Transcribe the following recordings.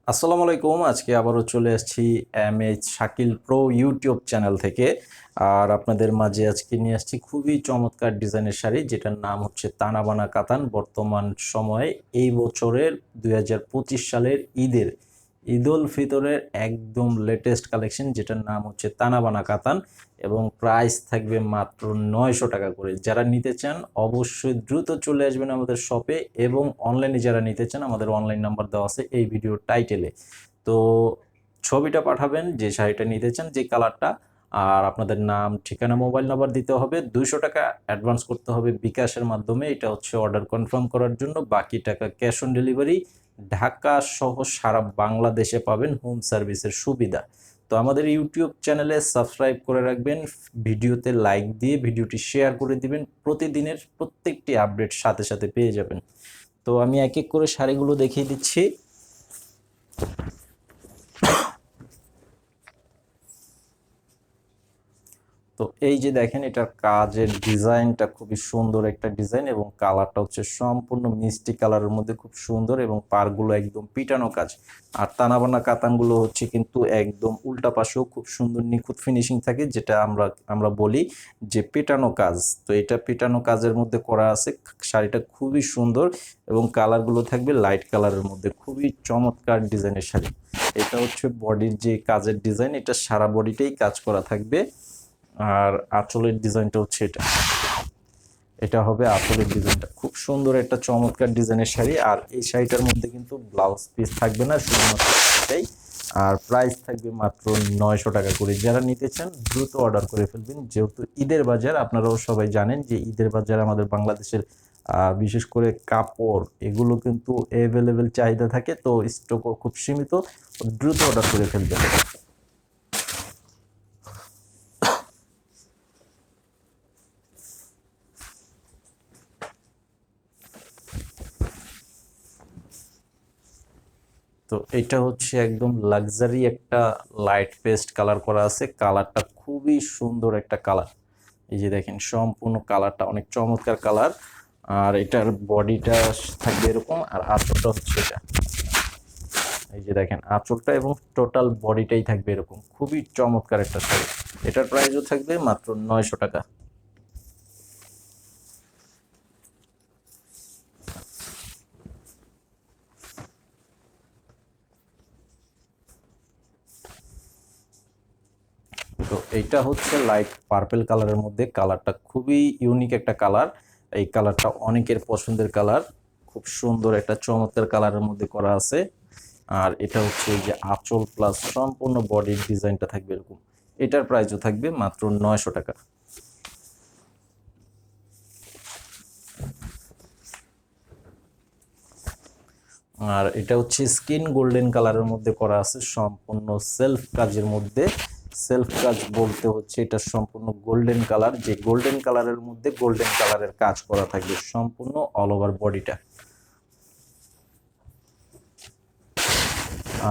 আসসালামু আলাইকুম। আজকে আবারও চলে আসছি MH Shakil pro YouTube channel থেকে। আর আপনাদের মাঝে আজকে নিয়ে আসছি খুবই চমৎকার ডিজাইনের শাড়ি, যেটার নাম হচ্ছে তানাবানা কাতান। বর্তমান সময়ে এই বছরের 2025 সালের ঈদ উল ফিতরের একদম লেটেস্ট কালেকশন, যেটার নাম হচ্ছে তানাবানা কাতান এবং প্রাইস থাকবে মাত্র 900 টাকা করে। যারা নিতে চান অবশ্যই দ্রুত চলে আসবেন আমাদের শপে, এবং অনলাইনে যারা নিতে চান আমাদের অনলাইন নাম্বার দেওয়া আছে এই ভিডিওর টাইটেলে। তো ছবিটা পাঠাবেন যে শাড়িটা নিতে চান, যে কালারটা, আর আপনাদের নাম, ঠিকানা, মোবাইল নাম্বার দিতে হবে। 200 টাকা অ্যাডভান্স করতে হবে বিকাশের মাধ্যমে। এটা হচ্ছে অর্ডার কনফার্ম করার জন্য। বাকি টাকা ক্যাশ অন ডেলিভারি। ঢাকা সহ সারা বাংলাদেশে পাবেন হোম সার্ভিসের সুবিধা। তো আমাদের ইউটিউব চ্যানেলে সাবস্ক্রাইব করে রাখবেন, ভিডিওতে লাইক দিয়ে ভিডিওটি শেয়ার করে দিবেন। প্রতিদিনের প্রত্যেকটি আপডেট সাথে সাথে পেয়ে যাবেন। তো আমি এক এক করে শাড়িগুলো দেখিয়ে দিচ্ছি। তো এই যে দেখেন, এটার কাজের ডিজাইনটা খুবই সুন্দর একটা ডিজাইন, এবং কালারটা হচ্ছে সম্পূর্ণ মিষ্টি কালারের মধ্যে খুব সুন্দর, এবং পাড়গুলো একদম পিটানো কাজ। আর তানাবানা কাতানগুলো হচ্ছে কিন্তু একদম উল্টা পাশেও খুব সুন্দর নিখুঁত ফিনিশিং থাকে, যেটা আমরা বলি যে পেটানো কাজ। তো এটা পেটানো কাজের মধ্যে করা আছে। শাড়িটা খুবই সুন্দর, এবং কালারগুলো থাকবে লাইট কালারের মধ্যে। খুবই চমৎকার ডিজাইনের শাড়ি। এটা হচ্ছে বডির যে কাজের ডিজাইন, এটা সারা বডিতেই কাজ করা থাকবে। আর আঁচলের ডিজাইনটা হচ্ছে এটা হবে আঁচলের ডিজাইনটা। খুব সুন্দর একটা চমৎকার ডিজাইনের শাড়ি। আর এই শাড়িটার মধ্যে কিন্তু ব্লাউজ পিস থাকবে না, শুধুমাত্র এটাই। আর প্রাইস থাকবে মাত্র 900 টাকা করে। যারা নিতে চান দ্রুত অর্ডার করে ফেলবেন, যেহেতু ঈদের বাজার। আপনারাও সবাই জানেন যে ঈদের বাজার আমাদের বাংলাদেশের বিশেষ করে কাপড় এগুলো কিন্তু অ্যাভেলেবেল চাহিদা থাকে, তো স্টকও খুব সীমিত। দ্রুত অর্ডার করে ফেলবেন। তো এটা হচ্ছে একদম লাক্সারি একটা লাইট পেস্ট কালার করা আছে। কালারটা খুবই সুন্দর একটা কালার। এই যে দেখেন, সম্পূর্ণ কালারটা অনেক চমৎকার কালার। আর এটার বডিটা থাকবে এরকম, আর আঁচলটা হচ্ছে এটা। এই যে দেখেন আঁচলটা এবং টোটাল বডিটাই থাকবে এরকম। খুবই চমৎকার একটা শাড়ি। এটার প্রাইসও থাকবে মাত্র 900 টাকা। তো এইটা হচ্ছে লাইট পার্পেল কালারের মধ্যে। কালারটা খুবই ইউনিক একটা কালার। এই কালারটা অনেকের পছন্দের কালার। খুব সুন্দর একটা চমৎকার কালারের মধ্যে করা আছে। আর এটা হচ্ছে এই যে আঁচল প্লাস সম্পূর্ণ বডির ডিজাইনটা থাকবে এরকম। এটার প্রাইসও থাকবে মাত্র 900 টাকা। আর এটা হচ্ছে স্কিন গোল্ডেন কালারের মধ্যে করা আছে, সম্পূর্ণ সেলফ কাজের মধ্যে। সেলফ কাজ বলতে হচ্ছে এটা সম্পূর্ণ গোল্ডেন কালার, যে গোল্ডেন কালারের মধ্যে গোল্ডেন কালারের কাজ করা থাকবে সম্পূর্ণ অল ওভার বডিটা।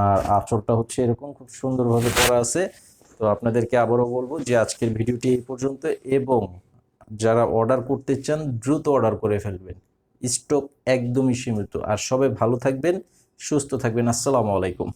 আর আঁচলটা হচ্ছে এরকম খুব সুন্দরভাবে করা আছে। তো আপনাদেরকে আবারও বলবো যে আজকের ভিডিওটি এই পর্যন্ত, এবং যারা অর্ডার করতে চান দ্রুত অর্ডার করে ফেলবেন। স্টক একদমই সীমিত। আর সবাই ভালো থাকবেন, সুস্থ থাকবেন। আসসালামু আলাইকুম।